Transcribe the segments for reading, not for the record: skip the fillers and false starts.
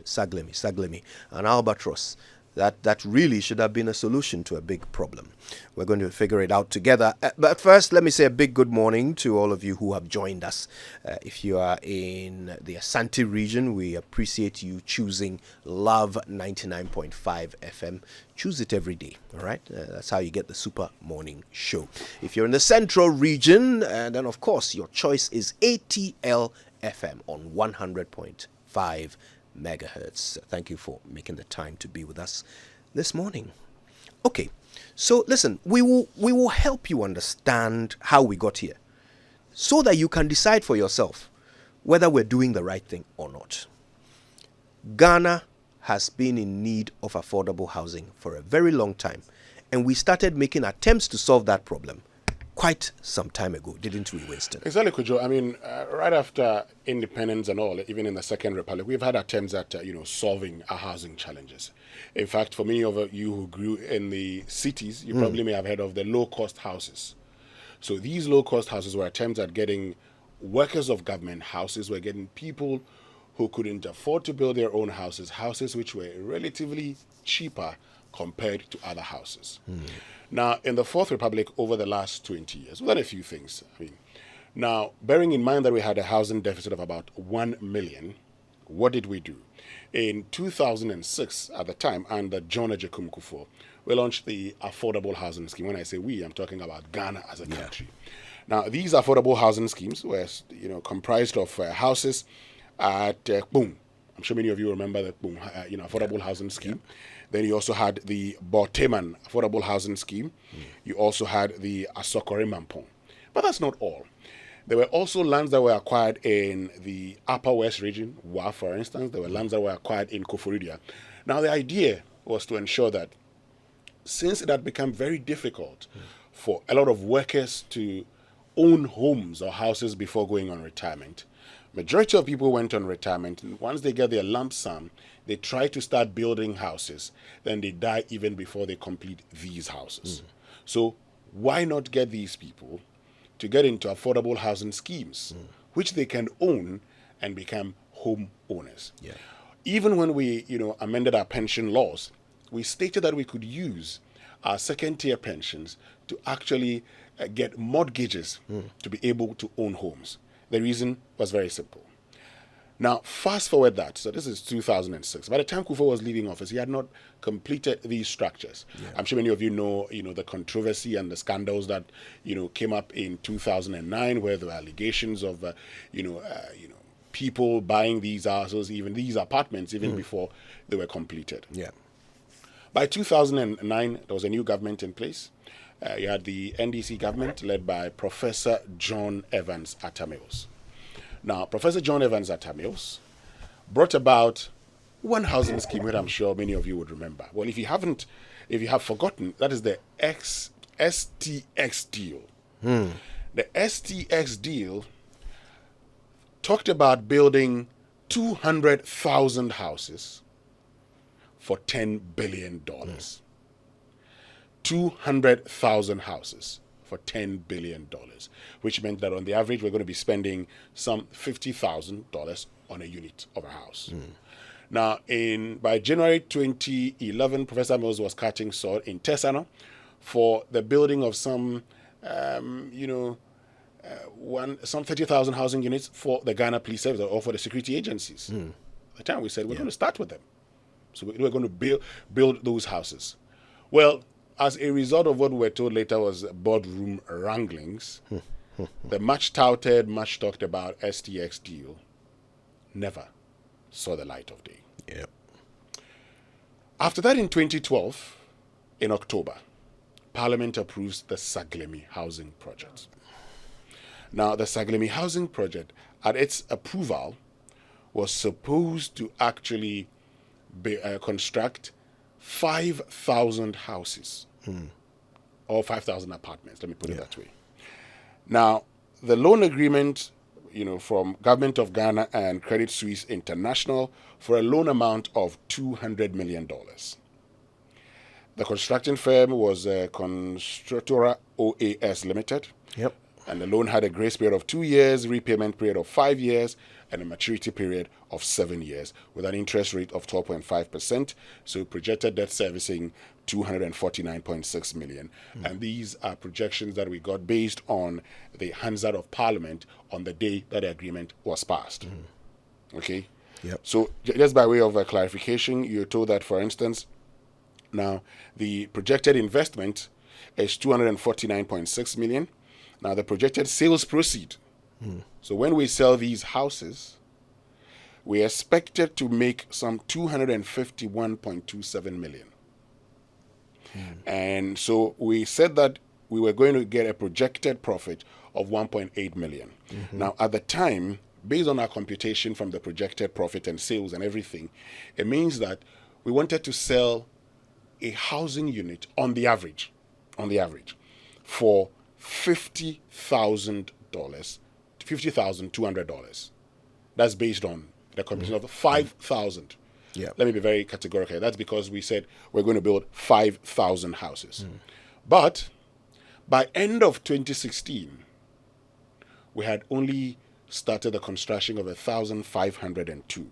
Saglemi, an albatross. That really should have been a solution to a big problem. We're going to figure it out together. But first, let me say a big good morning to all of you who have joined us. If you are in the Asante region, we appreciate you choosing Love 99.5 FM. Choose it every day, all right? That's how you get the Super Morning Show. If you're in the Central region, then of course your choice is ATL FM on 100.5 megahertz. Thank you for making the time to be with us this morning. Okay, so listen, we will help you understand how we got here so that you can decide for yourself whether we're doing the right thing or not. Ghana has been in need of affordable housing for a very long time, and we started making attempts to solve that problem quite some time ago, didn't we, Winston? Exactly, Kujo. I mean, right after independence and all, even in the Second Republic, we've had attempts at, solving our housing challenges. In fact, for many of you who grew in the cities, you probably may have heard of the low-cost houses. So these low-cost houses were attempts at getting workers of government houses, were getting people who couldn't afford to build their own houses which were relatively cheaper compared to other houses. Now, in the Fourth Republic, over the last 20 years, we've done a few things. Now, bearing in mind that we had a housing deficit of about 1 million, what did we do? In 2006, at the time, under John Agyekum Kufuor, we launched the Affordable Housing Scheme. When I say we, I'm talking about Ghana as a country. Now, these affordable housing schemes were, comprised of houses at Boom. I'm sure many of you remember the Boom, Affordable Housing Scheme. Yeah. Then you also had the Borteman Affordable Housing Scheme. You also had the Asokore Mampong. But that's not all. There were also lands that were acquired in the Upper West region, Wa, for instance. There were lands that were acquired in Koforidua. Now, the idea was to ensure that since it had become very difficult for a lot of workers to own homes or houses before going on retirement, majority of people went on retirement, and once they get their lump sum, they try to start building houses. Then they die even before they complete these houses. So why not get these people to get into affordable housing schemes, which they can own and become home owners? Yeah. Even when we, amended our pension laws, we stated that we could use our second-tier pensions to actually get mortgages to be able to own homes. The reason was very simple. Now, fast forward that. So this is 2006. By the time Kufuor was leaving office, he had not completed these structures. Yeah. I'm sure many of you know, the controversy and the scandals that, came up in 2009, where there were allegations of, people buying these houses, even these apartments, even before they were completed. Yeah. By 2009, there was a new government in place. You had the NDC government led by Professor John Evans Atta Mills. Now, Professor John Evans Atta Mills brought about one housing scheme that I'm sure many of you would remember. Well, if you have forgotten, that is the STX Deal. The STX Deal talked about building 200,000 houses for $10 billion. 200,000 houses for $10 billion, which meant that on the average, we're going to be spending some $50,000 on a unit of a house. Now, by January 2011, Professor Mills was cutting sod in Tesano for the building of some 30,000 housing units for the Ghana Police Service or for the security agencies. At the time, we said we're going to start with them. So we're going to build those houses. Well, as a result of what we were told later was boardroom wranglings, the much touted, much talked about STX deal never saw the light of day. Yep. After that, in 2012, in October, Parliament approves the Saglemi Housing Project. Now, the Saglemi Housing Project, at its approval, was supposed to actually construct 5,000 houses or 5,000 apartments, let me put it that way. Now, the loan agreement, from Government of Ghana and Credit Suisse International for a loan amount of $200 million. The construction firm was Constructora OAS Limited. Yep. And the loan had a grace period of 2 years, repayment period of 5 years, and a maturity period of 7 years, with an interest rate of 12.5%. So projected debt servicing 249.6 million. And these are projections that we got based on the Hansard of Parliament on the day that the agreement was passed. Okay? Yep. So just by way of a clarification, you're told that, for instance, now the projected investment is 249.6 million. Now the projected sales proceed. So when we sell these houses, we expected to make some 251.27 million. And so we said that we were going to get a projected profit of 1.8 million. Now at the time, based on our computation from the projected profit and sales and everything, it means that we wanted to sell a housing unit on the average, for $50,200. That's based on the computation of 5,000. Yeah. Let me be very categorical. That's because we said we're going to build 5,000 houses. But by end of 2016, we had only started the construction of 1,502.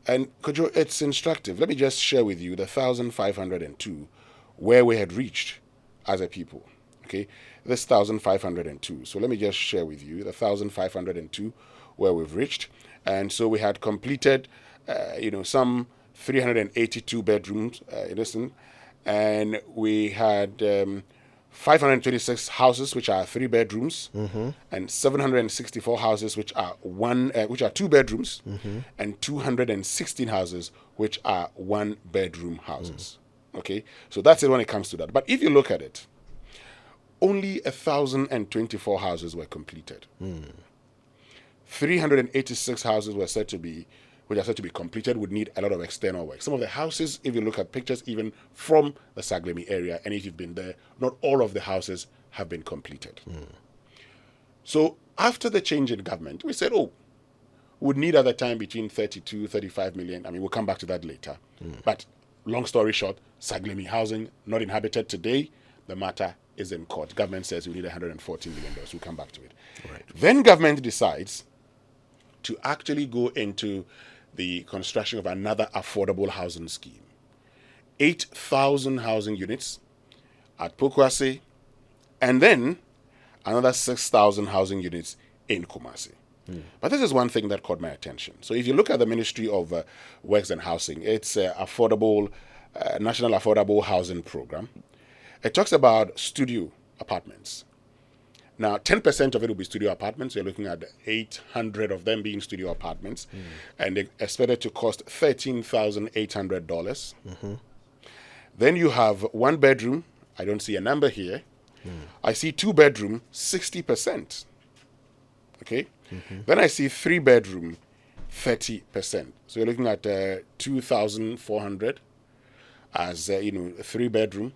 And Kojo, it's instructive. Let me just share with you the 1,502 where we had reached as a people. Okay, this 1,502. So let me just share with you the 1,502 where we've reached. And so we had completed, some 382 bedrooms, and we had 526 houses which are 3 bedrooms, and 764 houses which are 2 bedrooms, and 216 houses which are 1 bedroom houses. Okay, so that's it when it comes to that. But if you look at it, only 1,024 houses were completed. 386 houses which are said to be completed, would need a lot of external work. Some of the houses, if you look at pictures even from the Saglemi area, and if you've been there, not all of the houses have been completed. So after the change in government, we said, would need at the time between 32, 35 million. I mean, we'll come back to that later. But long story short, Saglemi housing not inhabited today. The matter is in court. Government says we need $140 million. We'll come back to it. Right. Then government decides to actually go into the construction of another affordable housing scheme. 8,000 housing units at Pokwase, and then another 6,000 housing units in Kumasi. But this is one thing that caught my attention. So if you look at the Ministry of Works and Housing, it's National Affordable Housing Program. It talks about studio apartments. Now, 10% of it will be studio apartments. You're looking at 800 of them being studio apartments. And they expected to cost $13,800. Then you have 1 bedroom. I don't see a number here. I see 2 bedroom, 60%. Okay? Then I see 3 bedroom, 30%. So you're looking at 2,400 as, 3 bedroom,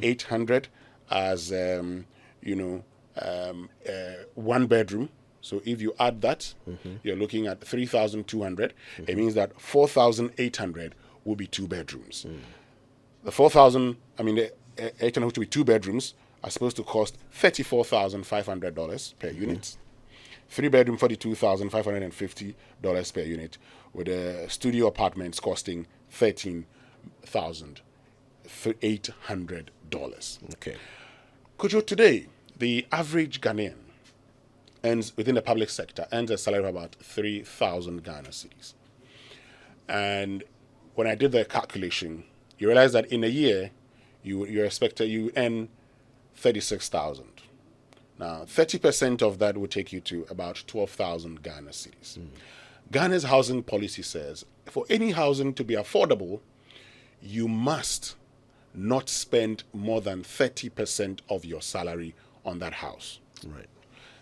800 as, 1 bedroom. So if you add that, you're looking at 3,200. It means that 4,800 will be 2 bedrooms. The 800 which will be 2 bedrooms are supposed to cost $34,500 per unit. 3 bedroom, $42,550 per unit, with the studio apartments costing $13,800. Okay. Kojo, today, the average Ghanaian earns, within the public sector, earns a salary of about 3,000 Ghana cedis. And when I did the calculation, you realize that in a year, you earn 36,000. Now, 30% of that would take you to about 12,000 Ghana cedis. Ghana's housing policy says, for any housing to be affordable, you must not spend more than 30% of your salary on that house. Right.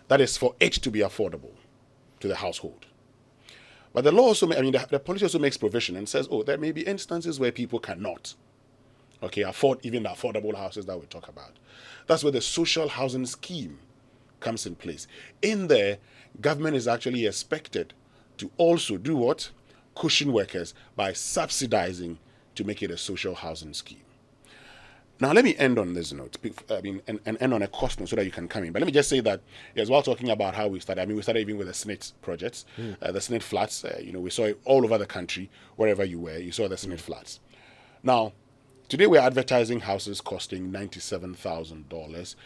That is for it to be affordable to the household. But the law also, the policy also makes provision and says, there may be instances where people cannot, afford even the affordable houses that we talk about. That's where the social housing scheme comes in place. In there, government is actually expected to also do what? Cushion workers by subsidizing to make it a social housing scheme. Now, let me end on this note. And end on a cost note so that you can come in. But let me just say that, as well, talking about how we started. We started even with the SNIT projects, the SNIT flats. We saw it all over the country, wherever you were. You saw the SNIT flats. Now, today we're advertising houses costing $97,000,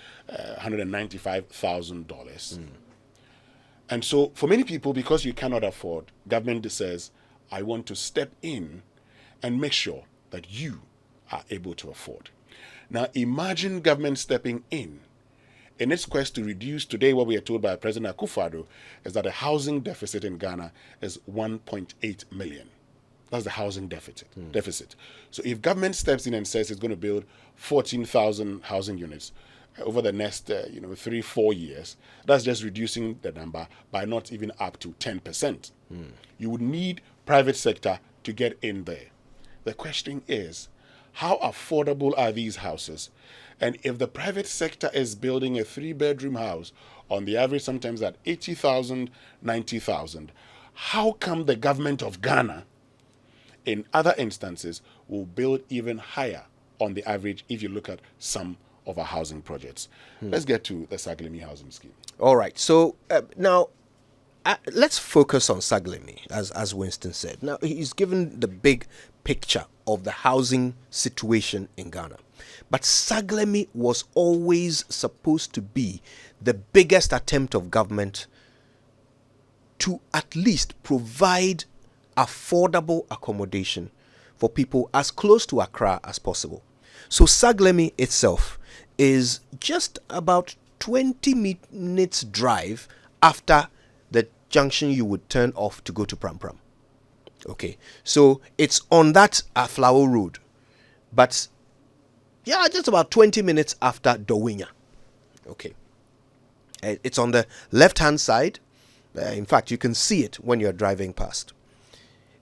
$195,000. And so, for many people, because you cannot afford, government says, I want to step in and make sure that you are able to afford. Now, imagine government stepping in its quest to reduce. Today, what we are told by President Akufo-Addo is that the housing deficit in Ghana is 1.8 million. That's the housing deficit. So if government steps in and says it's going to build 14,000 housing units over the next 3-4 years, that's just reducing the number by not even up to 10%. You would need private sector to get in there. The question is, how affordable are these houses? And if the private sector is building a 3-bedroom house on the average sometimes at 80,000, 90,000, how come the government of Ghana in other instances will build even higher on the average if you look at some of our housing projects? Let's get to the Saglemi housing scheme. All right. So now let's focus on Saglemi, as Winston said. Now, he's given the big picture of the housing situation in Ghana. But Saglemi was always supposed to be the biggest attempt of government to at least provide affordable accommodation for people as close to Accra as possible. So Saglemi itself is just about 20 minutes drive after the junction you would turn off to go to Pram Pram. Okay, so it's on that Flower Road, but yeah, just about 20 minutes after Dowinya. Okay, it's on the left-hand side. In fact, you can see it when you're driving past.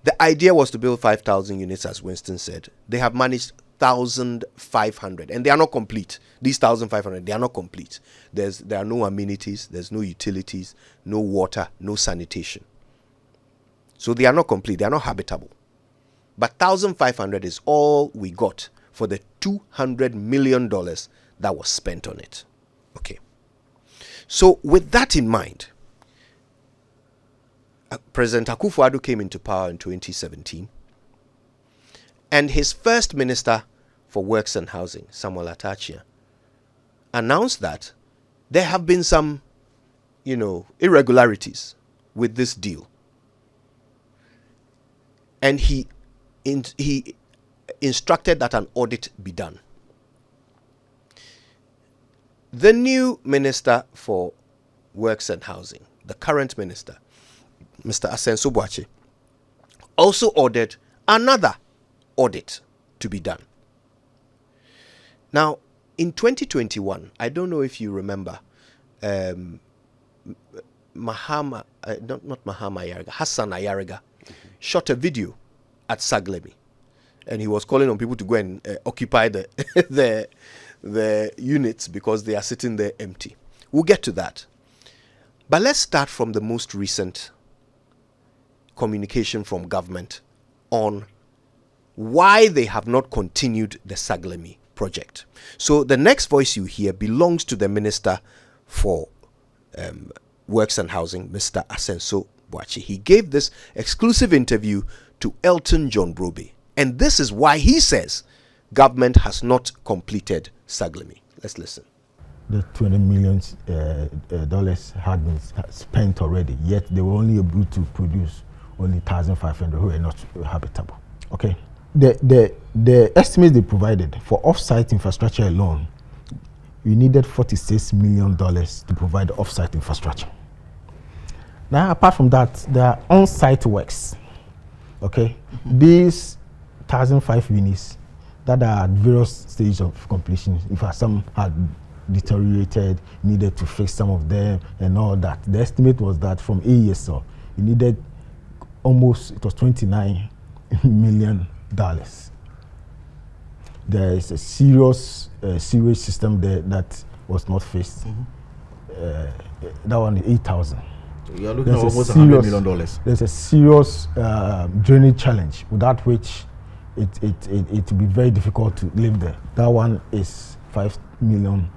The idea was to build 5,000 units, as Winston said. They have managed 1,500, and they are not complete. These 1,500, they are not complete. There are no amenities, there's no utilities, no water, no sanitation. So they are not complete, they are not habitable. But 1,500 is all we got for the $200 million that was spent on it. Okay. So with that in mind, President Akufo-Addo came into power in 2017, and his first minister for Works and Housing, Samuel Atachia, announced that there have been some, irregularities with this deal. And he instructed that an audit be done. The new minister for Works and Housing, the current minister, Mr. Asenso Boakye, also ordered another audit to be done. Now, in 2021, I don't know if you remember, Hassan Ayariga shot a video at Saglemi, and he was calling on people to go and occupy the units because they are sitting there empty. We'll get to that. But let's start from the most recent communication from government on why they have not continued the Saglemi project. So the next voice you hear belongs to the Minister for Works and Housing, Mr. Asenso Boakye. He gave this exclusive interview to Elton John Brobe, and this is why he says government has not completed Saglemi. Let's listen. The $20 million had been spent already, yet they were only able to produce only 1,500 who were not habitable. Okay. The estimates they provided for offsite infrastructure alone, we needed $46 million to provide offsite infrastructure. Now, apart from that, there are on-site works. Okay, these 1,005 units that are at various stages of completion. In fact, some had deteriorated, needed to fix some of them and all that. The estimate was that from AESL, you needed almost, it was $29 million. There is a serious sewage system there that was not fixed. That one is 8,000. So you are looking at almost $100 million. There's a serious drainage challenge, without which it will be very difficult to live there. That one is $5 million.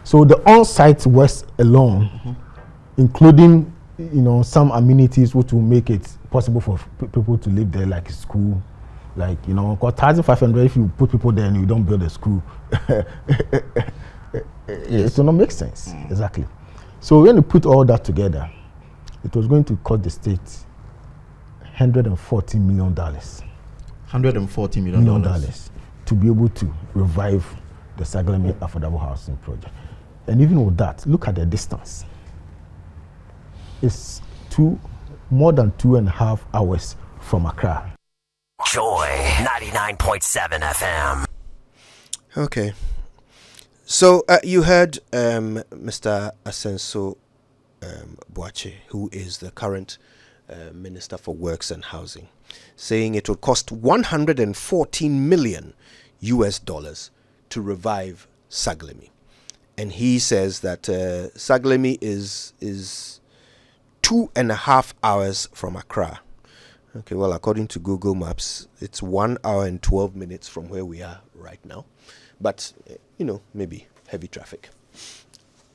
So the on-site works alone, including some amenities which will make it possible for people to live there, like school, like because 1,500 if you put people there and you don't build a school, it will not make sense. Exactly. So when you put all that together, it was going to cost the state $140 million. $140 million to be able to revive the Saglemi Affordable Housing Project. And even with that, look at the distance. It's more than 2.5 hours from Accra. Joy 99.7 FM. Okay. So you heard Mr. Asenso Boache, who is the current Minister for Works and Housing, saying it will cost $114 million to revive Saglemi. And he says that Saglemi is 2.5 hours from Accra. Okay, well, according to Google Maps, it's 1 hour and 12 minutes from where we are right now. But, maybe heavy traffic.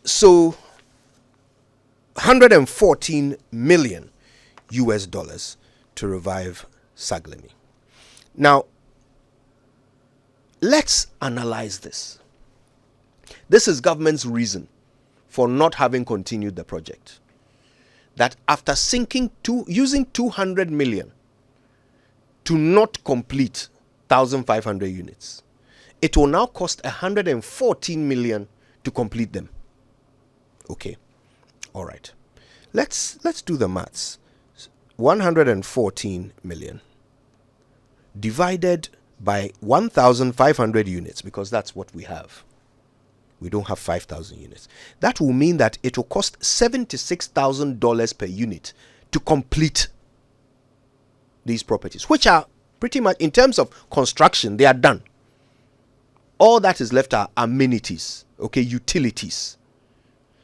So, $114 million to revive Saglemi. Now, let's analyze this. This is government's reason for not having continued the project. That after using 200 million to not complete 1,500 units, it will now cost 114 million to complete them. Okay, all right. Let's do the maths. 114 million divided by 1,500 units, because that's what we have. We don't have 5,000 units. That will mean that it will cost $76,000 per unit to complete these properties, which are pretty much, in terms of construction, they are done. All that is left are amenities, okay, utilities.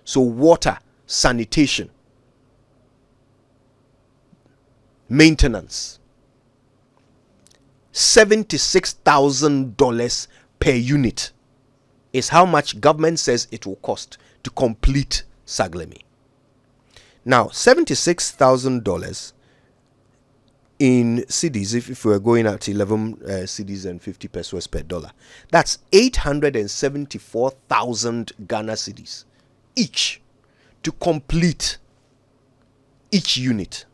So water, sanitation, maintenance. $76,000 per unit is how much government says it will cost to complete Saglemi. Now, $76,000 in cedis, if we're going at 11 cedis and 50 pesos per dollar, that's 874,000 Ghana cedis each to complete each unit.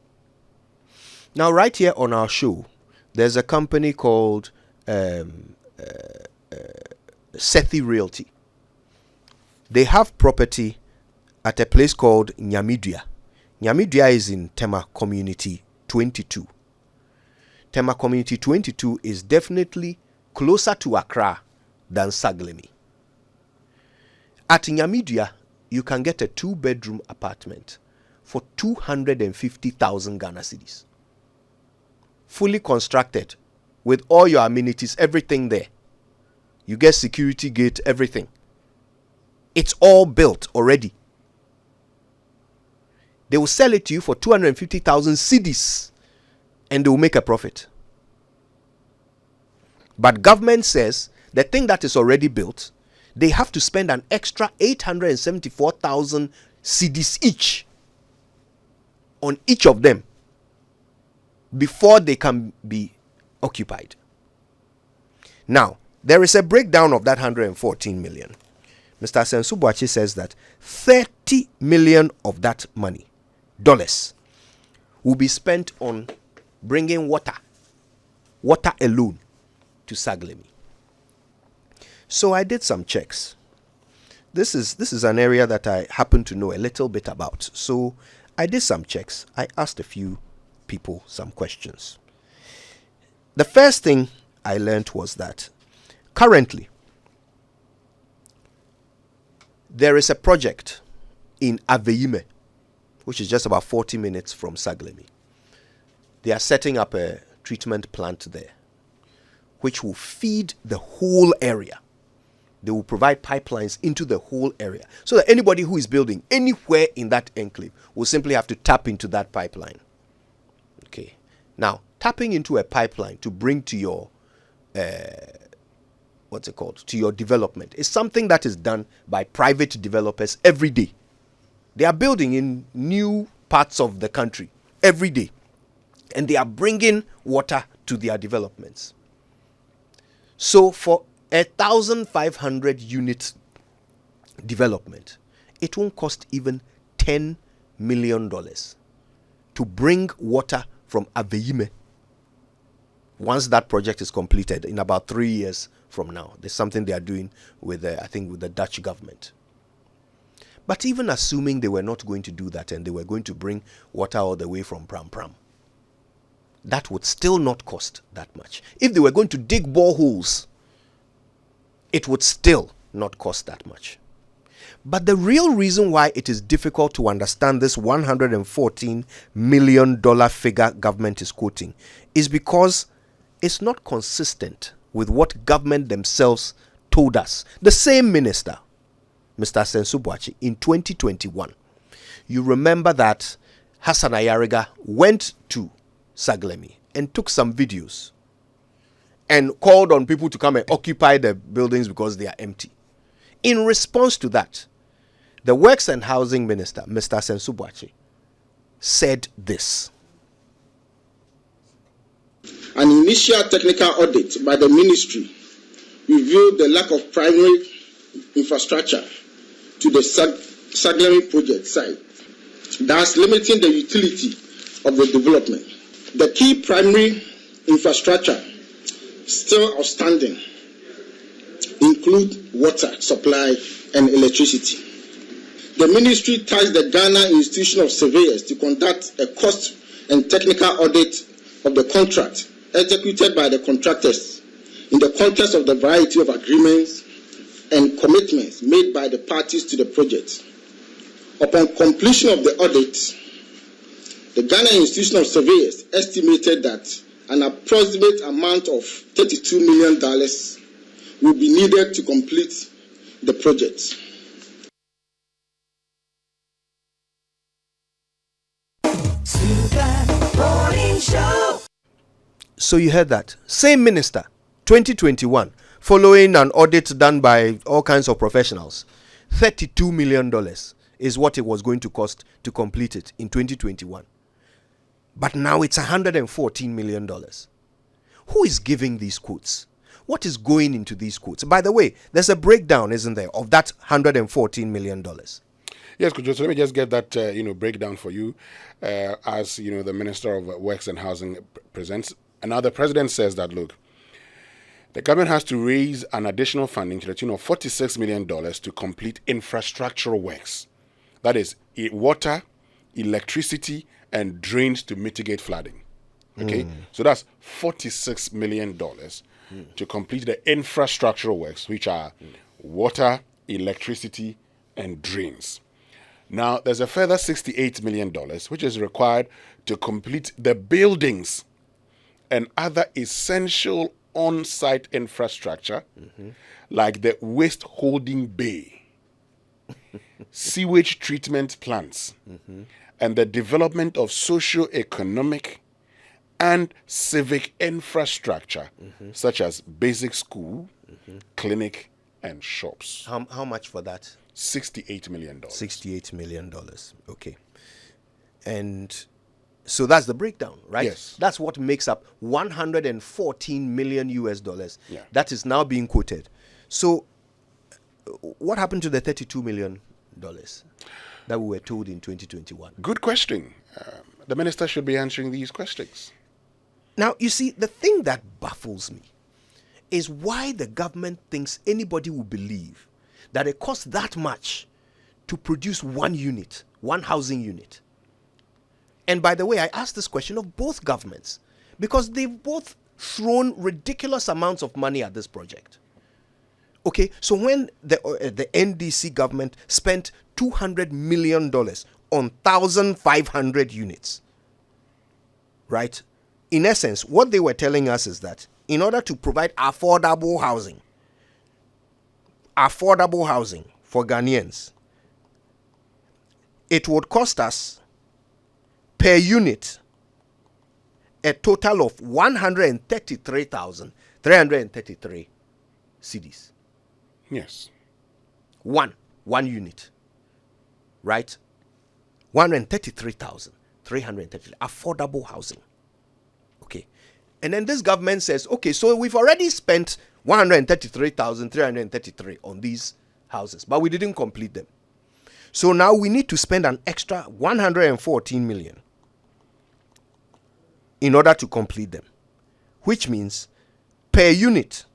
Now, right here on our show, there's a company called Sethi Realty. They have property at a place called Nyamidua. Nyamidua is in Tema Community 22. Tema Community 22 is definitely closer to Accra than Saglemi. At Nyamidua, you can get a 2-bedroom apartment for 250,000 Ghana cedis. Fully constructed with all your amenities, everything there. You get security gate, everything. It's all built already. They will sell it to you for 250,000 cedis and they will make a profit. But government says the thing that is already built, they have to spend an extra 874,000 cedis each on each of them before they can be occupied. Now, there is a breakdown of that 114 million. Mr. Asenso Boache says that 30 million of that money, dollars, will be spent on bringing water alone to Saglemi. So I did some checks. This is an area that I happen to know a little bit about. So I did some checks. I asked a few people some questions. The first thing I learned was that currently there is a project in Aveime, which is just about 40 minutes from Saglemi. They are setting up a treatment plant there, which will feed the whole area. They will provide pipelines into the whole area so that anybody who is building anywhere in that enclave will simply have to tap into that pipeline. Okay. Now, tapping into a pipeline to bring to your to your development is something that is done by private developers every day. They are building in new parts of the country every day, and they are bringing water to their developments. So for 1,500 units development, it won't cost even $10 million to bring water from Aveyime. Once that project is completed in about 3 years from now, there's something they are doing with, I think, with the Dutch government. But even assuming they were not going to do that and they were going to bring water all the way from Pram Pram, that would still not cost that much. If they were going to dig boreholes, it would still not cost that much. But the real reason why it is difficult to understand this $114 million figure government is quoting is because it's not consistent with what government themselves told us. The same minister, Mr. Sensubuachi, in 2021, you remember that Hassan Ayariga went to Saglemi and took some videos and called on people to come and occupy the buildings because they are empty. In response to that, the Works and Housing Minister, Mr. Sensubuachi, said this. An initial technical audit by the ministry revealed the lack of primary infrastructure to the Saglemi project site, thus limiting the utility of the development. The key primary infrastructure still outstanding include water supply and electricity. The ministry tasked the Ghana Institution of Surveyors to conduct a cost and technical audit of the contract executed by the contractors in the context of the variety of agreements and commitments made by the parties to the project. Upon completion of the audit, the Ghana Institution of Surveyors estimated that an approximate amount of $32 million will be needed to complete the project. So you heard that. Same minister, 2021, following an audit done by all kinds of professionals, $32 million is what it was going to cost to complete it in 2021. But now it's $114 million. Who is giving these quotes? What is going into these quotes? By the way, there's a breakdown, isn't there, of that $114 million? Yes, Kojo, so let me just get that breakdown for you as the Minister of Works and Housing presents. And now the President says that, look, the government has to raise an additional funding to the tune of $46 million to complete infrastructural works. That is water, electricity, and drains to mitigate flooding. Okay, so that's $46 million to complete the infrastructural works, which are water, electricity, and drains. Now, there's a further $68 million, which is required to complete the buildings and other essential on-site infrastructure, like the waste holding bay, sewage treatment plants, and the development of socio-economic and civic infrastructure, such as basic school, clinic, and shops. How much for that? $68 million. $68 million. Okay. And so that's the breakdown, right? Yes. That's what makes up $114 million US. Yeah. That is now being quoted. So what happened to the $32 million that we were told in 2021? Good question. The minister should be answering these questions. Now, you see, the thing that baffles me is why the government thinks anybody will believe that it costs that much to produce one unit, one housing unit. And by the way, I asked this question of both governments because they've both thrown ridiculous amounts of money at this project. Okay, so when the NDC government spent $200 million on 1,500 units, right? In essence, what they were telling us is that in order to provide affordable housing for Ghanaians, it would cost us per unit a total of 133,333 cedis. Yes. One unit, right? 133,333 affordable housing. Okay. And then this government says, okay, so we've already spent 133,333 on these houses, but we didn't complete them. So now we need to spend an extra 114 million in order to complete them, which means per unit,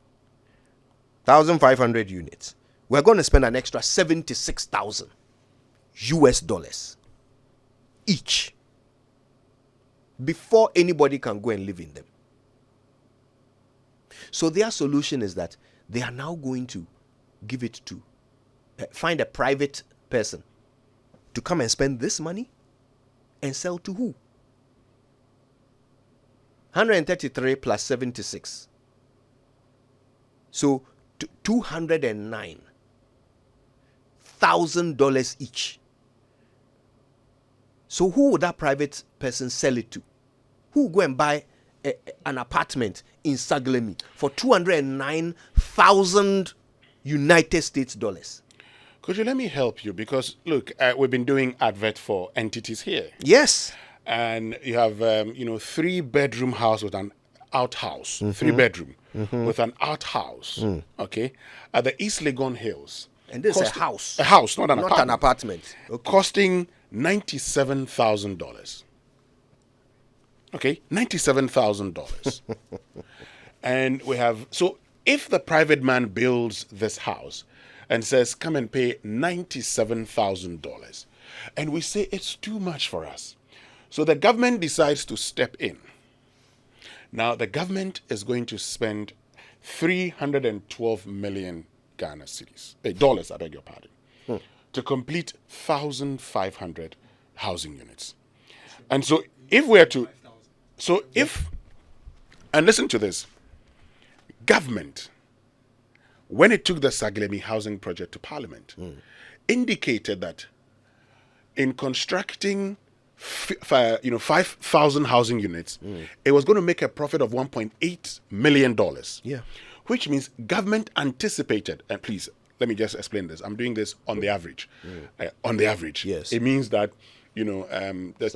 1,500 units, we're going to spend an extra 76,000 US dollars each before anybody can go and live in them. So their solution is that they are now going to give it to, find a private person to come and spend this money and sell to who? 133 plus 76. So $209,000 each. So who would that private person sell it to? Who will go and buy an apartment in Saglemi for 209,000 United States dollars? Could you let me help you? Because look, we've been doing advert for entities here. Yes. And you have, 3-bedroom house with an outhouse, 3-bedroom with an outhouse, okay, at the East Legon Hills. And this is a house. A house, not an apartment. Not an apartment. Okay. Costing $97,000. Okay, $97,000. And we have, so if the private man builds this house and says, come and pay $97,000, and we say it's too much for us, so the government decides to step in. Now, the government is going to spend 312 million Ghana cedis, dollars, I beg your pardon, to complete 1,500 housing units. And so if we are to, and listen to this, government, when it took the Saglemi Housing Project to Parliament, indicated that in constructing 5,000 housing units, it was going to make a profit of $1.8 million. Yeah. Which means government anticipated, and please, let me just explain this. I'm doing this on the average. On the average. Yes. It means that,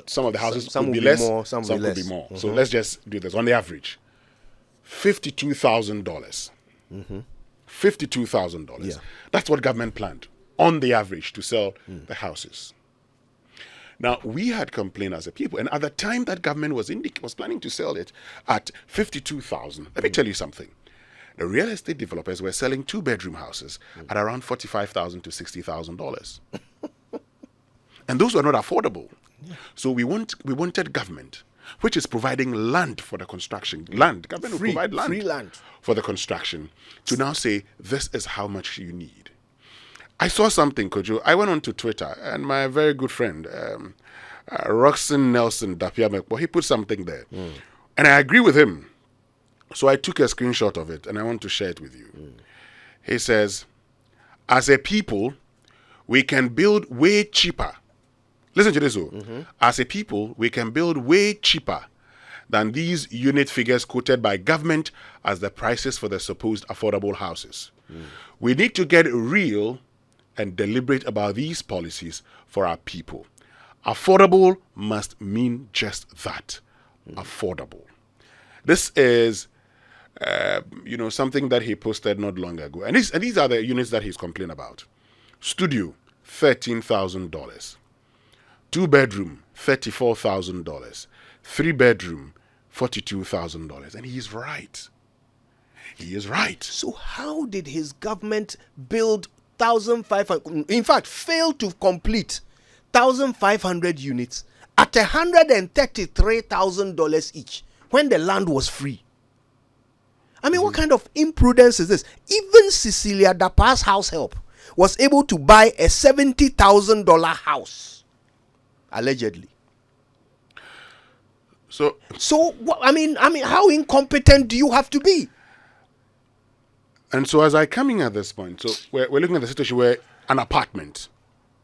some of the houses some could be will be less, more, some will be could be less. more. So let's just do this. On the average, $52,000. $52,000. Yeah. That's what government planned, on the average, to sell the houses. Now, we had complained as a people, and at the time that government was planning to sell it at $52,000, let me tell you something. The real estate developers were selling 2-bedroom houses at around $45,000 to $60,000. And those were not affordable. Yeah. So we wanted government, which is providing land for the construction. Land. Government will provide land, free land for the construction, to now say, this is how much you need. I saw something, Kojo. I went onto Twitter, and my very good friend, Roxanne Nelson Dapiamekpo, he put something there. And I agree with him. So I took a screenshot of it, and I want to share it with you. He says, as a people, we can build way cheaper. Listen to this, though. As a people, we can build way cheaper than these unit figures quoted by government as the prices for the supposed affordable houses. We need to get real and deliberate about these policies for our people. Affordable must mean just that. Affordable. This is something that he posted not long ago. And these are the units that he's complaining about. Studio, $13,000. 2-bedroom, $34,000. 3-bedroom, $42,000. And he's right. He is right. So how did his government build 1,500, in fact, fail to complete 1,500 units at $133,000 each when the land was free? I mean, what kind of imprudence is this? Even Cecilia Dapa's house help was able to buy a $70,000 house, allegedly. So I mean, how incompetent do you have to be? And so as I coming at this point, so we're looking at the situation where an apartment,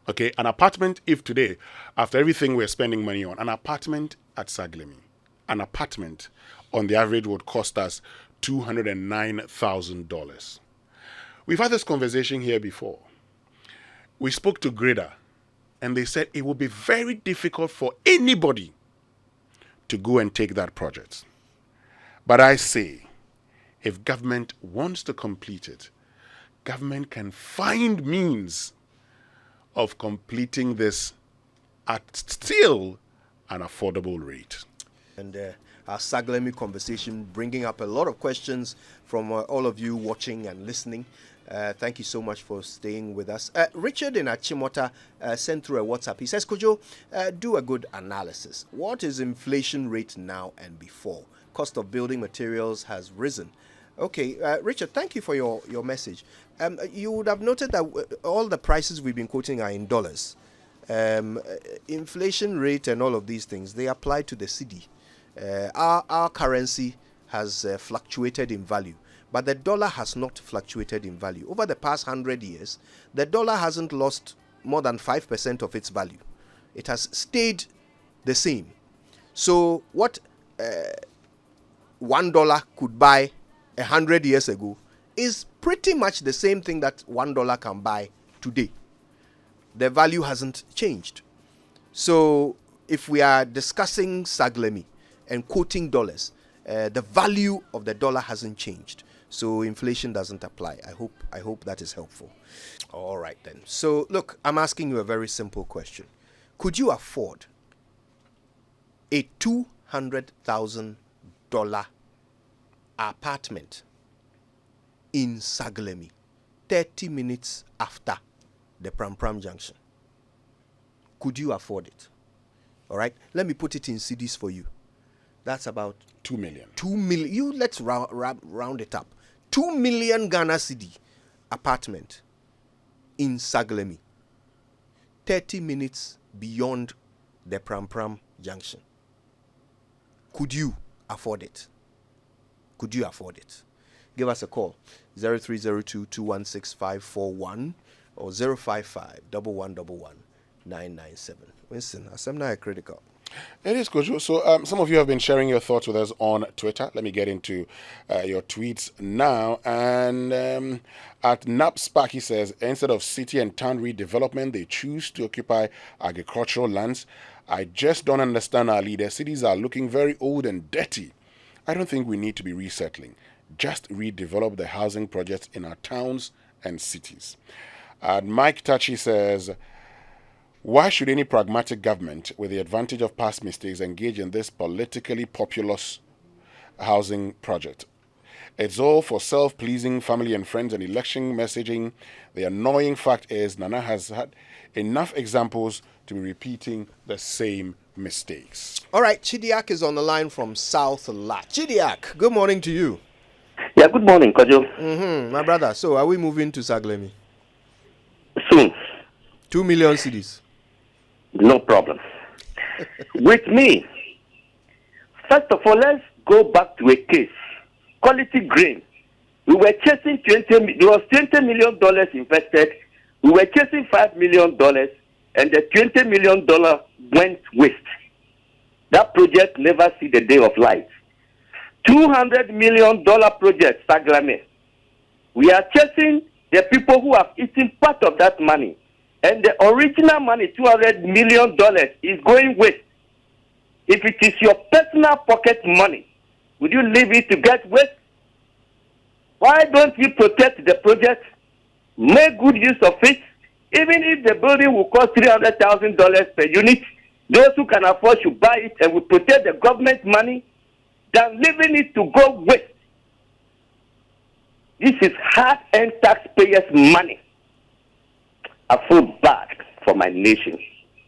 if today, after everything we're spending money on, an apartment at Saglemi, an apartment on the average would cost us $209,000. We've had this conversation here before. We spoke to Grader, and they said it would be very difficult for anybody to go and take that project. But I say, if government wants to complete it, government can find means of completing this at still an affordable rate. And our Saglemi conversation bringing up a lot of questions from all of you watching and listening. Thank you so much for staying with us. Richard in Achimota sent through a WhatsApp. He says, Kojo, do a good analysis. What is inflation rate now and before? Cost of building materials has risen. Okay, Richard, thank you for your message. You would have noted that all the prices we've been quoting are in dollars. Inflation rate and all of these things, they apply to the cedi. Our currency has fluctuated in value, but the dollar has not fluctuated in value. Over the past 100 years, the dollar hasn't lost more than 5% of its value. It has stayed the same. So what $1 could buy 100 years ago is pretty much the same thing that $1 can buy today. The value hasn't changed. So if we are discussing Saglemi and quoting dollars, the value of the dollar hasn't changed. So inflation doesn't apply. I hope that is helpful. All right then. So look, I'm asking you a very simple question. Could you afford a $200,000 apartment in Saglemi 30 minutes after the Pram Pram Junction? Could you afford it? All right. Let me put it in cedis for you. That's about 2 million. 2 million. You let's round it up. 2 million Ghana cedi apartment in Saglemi. 30 minutes beyond the Pram Pram Junction. Could you afford it? Could you afford it? Give us a call. 0302-216-541 or 055-1111-997. Winston, Asemna critical. It is, Kojo. So some of you have been sharing your thoughts with us on Twitter. Let me get into your tweets now. And at NAPSPAC, he says, instead of city and town redevelopment, they choose to occupy agricultural lands. I just don't understand our leaders. Cities are looking very old and dirty. I don't think we need to be resettling. Just redevelop the housing projects in our towns and cities. Mike Tachi says, why should any pragmatic government with the advantage of past mistakes engage in this politically populous housing project? It's all for self-pleasing family and friends and election messaging. The annoying fact is Nana has had enough examples to be repeating the same mistakes. All right, Chidiak is on the line from South La. Chidiak, good morning to you. Yeah, good morning, Kojo. My brother, so are we moving to Saglemi? Soon. 2 million cedis. No problem. With me, first of all, let's go back to a case. Quality grain. We were chasing there was $20 million invested. We were chasing $5 million, and the $20 million went waste. That project never see the day of light. $200 million project, Saglemi. We are chasing the people who have eaten part of that money. And the original money, $200 million, is going waste. If it is your personal pocket money, would you leave it to get waste? Why don't you protect the project? Make good use of it. Even if the building will cost $300,000 per unit, those who can afford should buy it and will protect the government money than leaving it to go waste. This is hard-earned taxpayers' money. I feel bad for my nation.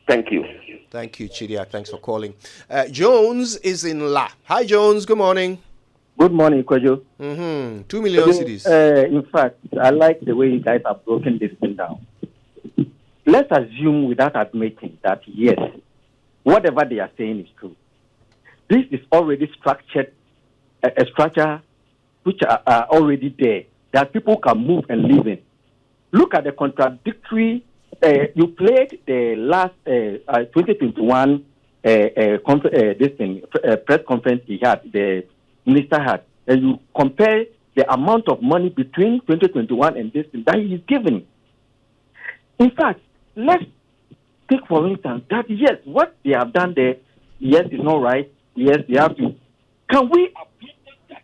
Thank you. Thank you, Chidiak. Thanks for calling. Jones is in La. Hi, Jones. Good morning. Good morning, Kojo. 2 million cedis. In fact, I like the way you guys have broken this thing down. Let's assume, without admitting, that yes, whatever they are saying is true. This is already structured, a structure which are already there that people can move and live in. Look at the contradictory. You played the last 2021 press conference he had, the minister had, and you compare the amount of money between 2021 and this thing that he is giving. In fact, let's take for instance that yes, what they have done there, yes, is not right. Yes, they have to. Can we appreciate that?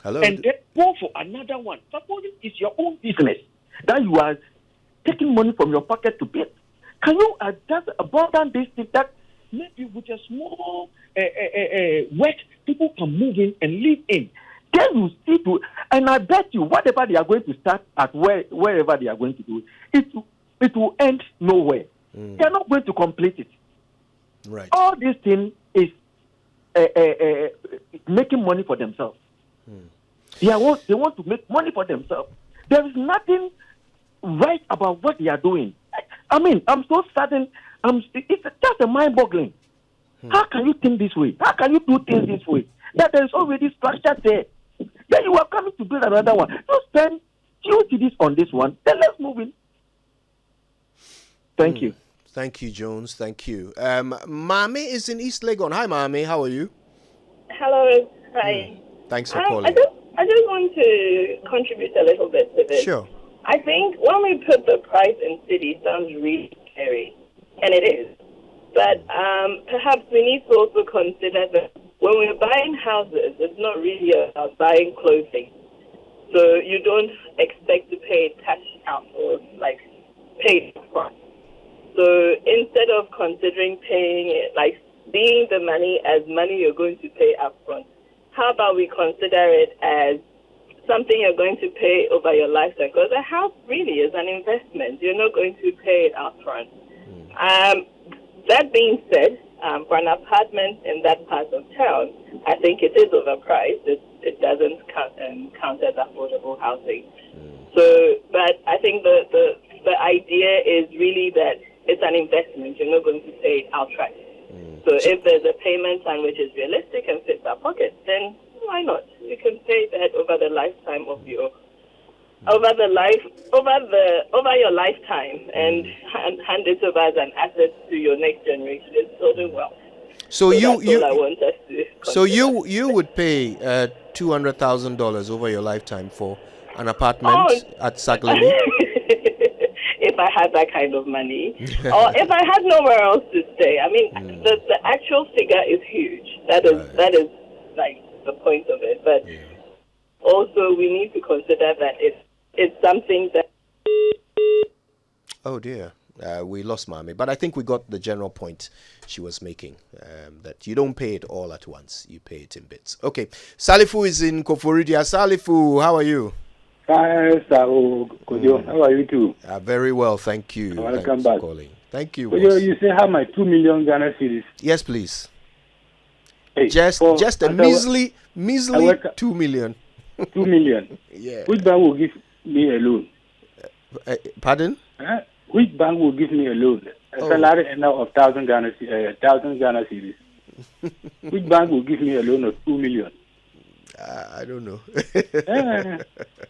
Hello. And then go for another one. Suppose it's your own business that you are taking money from your pocket to pay. Can you just abandon this thing that maybe with a small work people can move in and live in? Then you see to, and I bet you whatever they are going to start at wherever they are going to do, it will end nowhere. They are not going to complete it. Right. All this thing is making money for themselves. They want to make money for themselves. There is nothing right about what they are doing. I mean, I'm so certain. It's just a mind-boggling. How can you think this way? How can you do things this way? That there is already structure there. Then you are coming to build another one. Just spend this on this one. Then let's move in. Thank you. Thank you, Jones. Thank you. Mami is in East Legon. Hi, Mami. How are you? Hello. Hi. Thanks for calling. I just want to contribute a little bit to this. Sure. I think when we put the price in city, it sounds really scary, and it is. But perhaps we need to also consider that when we're buying houses, it's not really about buying clothing. So you don't expect to pay cash out or like pay upfront. So instead of considering paying it, like seeing the money as money you're going to pay upfront, how about we consider it as something you're going to pay over your lifetime? Because a house really is an investment. You're not going to pay it upfront. That being said, for an apartment in that part of town, I think it is overpriced. It doesn't count as affordable housing. So, but I think the idea is really that it's an investment. You're not going to pay it outright. So if there's a payment plan which is realistic and fits our pockets, then why not? You can pay that over the lifetime of your over your lifetime and hand it over as an asset to your next generation. It's children wealth. So that's all I want us to So consider. you would pay $200,000 over your lifetime for an apartment at Saglemi? If I had that kind of money, or if I had nowhere else to stay. I mean, the actual figure is huge. That is like the point of it. But also, we need to consider that it's something that. Oh dear, we lost Mami, but I think we got the general point she was making. That you don't pay it all at once; you pay it in bits. Okay, Salifu is in Koforidia. Salifu, how are you? Hi, Kojo. How are you too? Very well, thank you. Welcome Thanks back. for calling. Thank you. Kojo, boss. you say how my 2 million Ghana cedis? Yes, please. Hey, Just a measly 2 million. 2 million. Yeah. Which bank will give me a loan? Pardon? Which bank will give me a loan? A salary enough of 1,000 Ghana cedis. Which bank will give me a loan of 2 million? I don't know.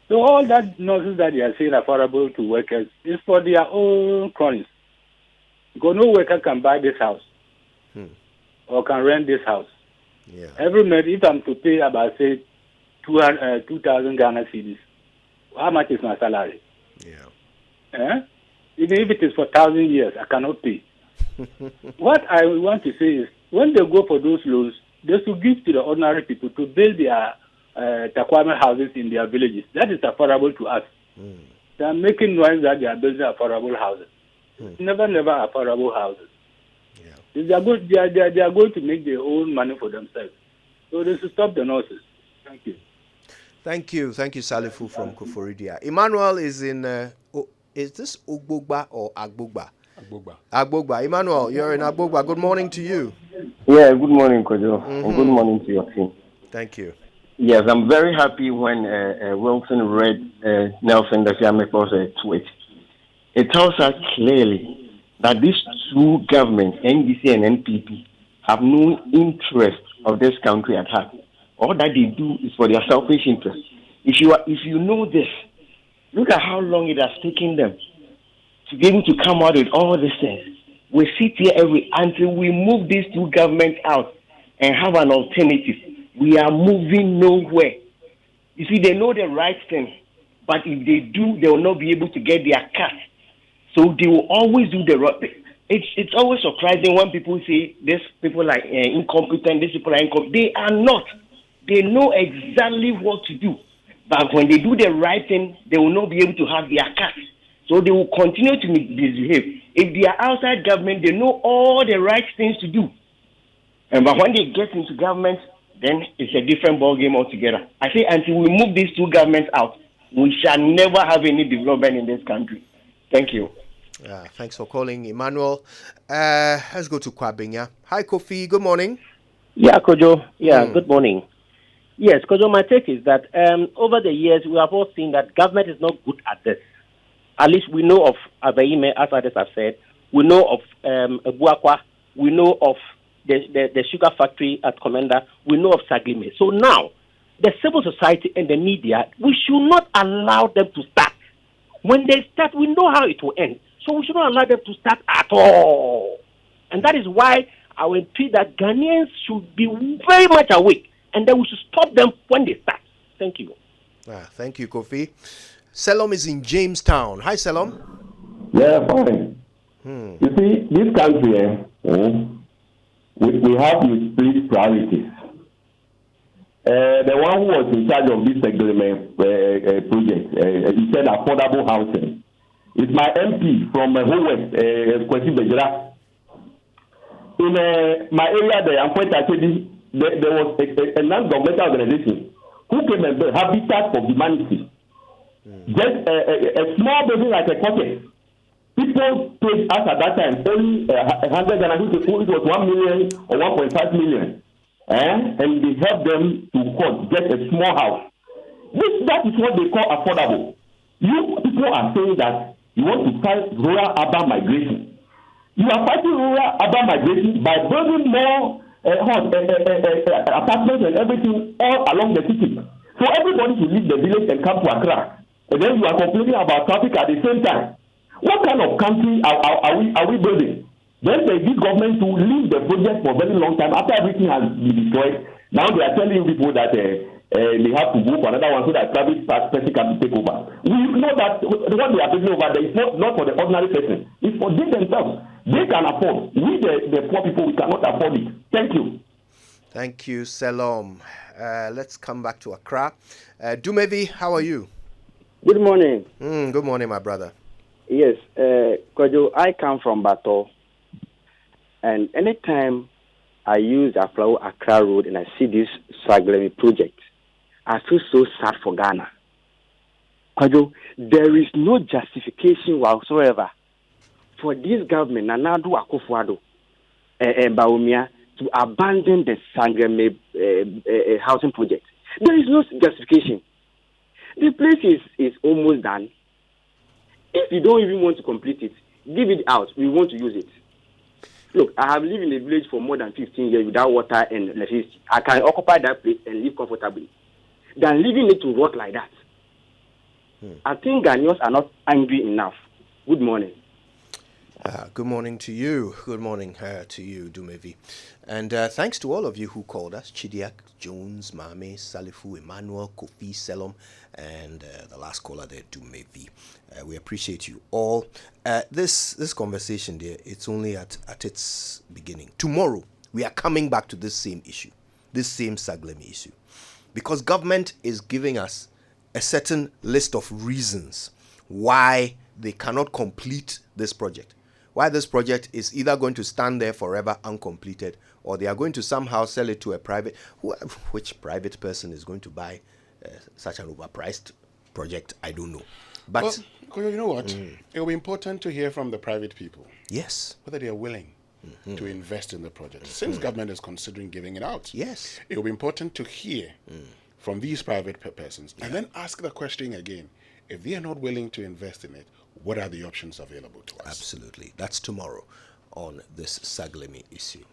So all that nonsense that they are saying affordable to workers is for their own cronies. Because no worker can buy this house or can rent this house. Yeah. Every month, if I'm to pay about, say, 2,000 Ghana cedis, how much is my salary? Yeah. Even if it is for 1,000 years, I cannot pay. What I want to say is, when they go for those loans, they should give to the ordinary people to build their Takwame houses in their villages. That is affordable to us. They are making noise that they are building affordable houses. Never affordable houses. Yeah. They are going to make their own money for themselves. So they should stop the nonsense. Thank you. Thank you, Salifu from Koforidia. Emmanuel is in. Is this Ogbogba or Agbogba? Agbogba. Emmanuel, you're in Agbogba. Good morning to you. Yeah, good morning, Kojo. And good morning to your team. Thank you. Yes, I'm very happy when Wilson read Nelson Dafiameko's tweet. It tells us clearly that these two governments, NDC and NPP, have no interest of this country at heart. All that they do is for their selfish interest. If you know this, look at how long it has taken them to be able to come out with all these things. We sit here until we move these two governments out and have an alternative. We are moving nowhere. You see, they know the right thing, but if they do, they will not be able to get their cut. So they will always do the right thing. It's always surprising when people say these people are incompetent, these people are incompetent. They are not. They know exactly what to do. But when they do the right thing, they will not be able to have their cut. So they will continue to misbehave. If they are outside government, they know all the right things to do. But when they get into government, then it's a different ballgame altogether. I say until we move these two governments out, we shall never have any development in this country. Thank you. Thanks for calling, Emmanuel. Let's go to Kwabenya. Hi, Kofi. Good morning. Yeah, Kojo. Yeah, good morning. Yes, Kojo, my take is that over the years, we have all seen that government is not good at this. At least we know of Abaime, as others have said. We know of Buakwa. We know of the sugar factory at Commander. We know of Saglemi. So now, the civil society and the media, we should not allow them to start. When they start, we know how it will end. So we should not allow them to start at all. And that is why I will plead that Ghanaians should be very much awake, and then we should stop them when they start. Thank you. Thank you, Kofi. Selom is in Jamestown. Hi, Selom. Yeah, fine. You see, this country, we have to split priorities. The one who was in charge of this Saglemi project, he said affordable housing. It's my MP from West, Kofi Bejra. In my area there, I'm quite actually, there was a non-governmental organization who came and built Habitat for Humanity. Just a small building like a cottage. People paid us at that time only 100, and I think it was 1 million or 1.5 million. And they helped them to get a small house. That is what they call affordable. You people are saying that you want to fight rural urban migration. You are fighting rural urban migration by building more apartments and everything all along the city. So everybody should leave the village and come to Accra. And then you are complaining about traffic at the same time. What kind of country are we building? Then they give government to leave the project for a very long time after everything has been destroyed. Now they are telling people that they have to go for another one so that private person can take over. We know that what they are taking over there is not for the ordinary person. It's for them themselves. They can afford. We, the poor people, we cannot afford it. Thank you. Thank you, Selom. Let's come back to Accra. Dumevi, how are you? Good morning. Good morning, my brother. Yes, Kojo, I come from Bato. And anytime I use Accra Road and I see this Saglemi project, I feel so sad for Ghana. Kojo, there is no justification whatsoever for this government, Nanadu Akufo-Addo, Baumia, to abandon the Saglemi housing project. There is no justification. The place is almost done. If you don't even want to complete it, give it out. We want to use it. Look, I have lived in a village for more than 15 years without water and electricity. I can occupy that place and live comfortably than leaving it to rot like that. I think Ghanaians are not angry enough. Good morning. Good morning to you. Good morning to you, Dumevi. And thanks to all of you who called us. Chidiak, Jones, Mame, Salifu, Emmanuel, Kofi, Selom, and the last caller there, Dumevi. We appreciate you all. This conversation there, it's only at its beginning. Tomorrow, we are coming back to this same issue, this same Saglemi issue. Because government is giving us a certain list of reasons why they cannot complete this project. Why this project is either going to stand there forever uncompleted, or they are going to somehow sell it to a private. Which private person is going to buy such an overpriced project? I don't know. But well, you know what? It will be important to hear from the private people. Yes. Whether they are willing to invest in the project. Since government is considering giving it out. Yes. It will be important to hear from these private persons and then ask the question again. If they are not willing to invest in it, what are the options available to us? Absolutely. That's tomorrow on this Saglemi issue.